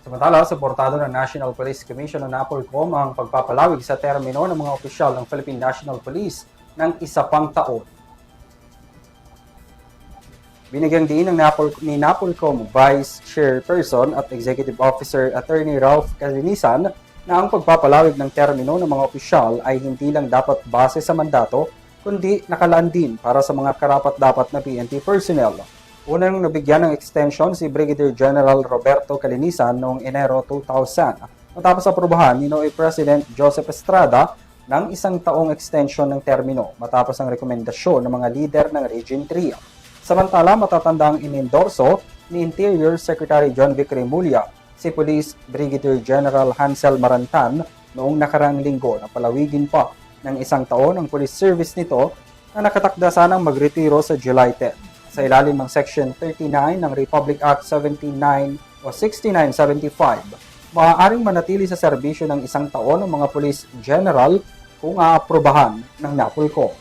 Samantala, suportado ng National Police Commission o NAPOLCOM ang pagpapalawig sa termino ng mga opisyal ng Philippine National Police ng isa pang taon. Binigyang diin ni NAPOLCOM Vice Chairperson at Executive Officer Attorney Ralph Calinisan na ang pagpapalawig ng termino ng mga opisyal ay hindi lang dapat base sa mandato, kundi nakalaan din para sa mga karapat-dapat na PNP personnel. Unang nabigyan ng extension si Brigadier General Roberto Calinisan noong Enero 2000 matapos aprubahan ni Noe President Joseph Estrada ng isang taong extension ng termino matapos ang rekomendasyon ng mga leader ng Region 3. Samantala, matatandang inendorso ni Interior Secretary John Vic Remulla si Police Brigadier General Hansel Marantan noong nakaraang linggo na palawigin pa ng isang taon ang police service nito na nakatakda sanang magretiro sa July 10. Sa ilalim ng Section 39 ng Republic Act 6975, maaaring manatili sa serbisyo ng isang taon ang mga police general kung aaprubahan ng NAPOLCOM.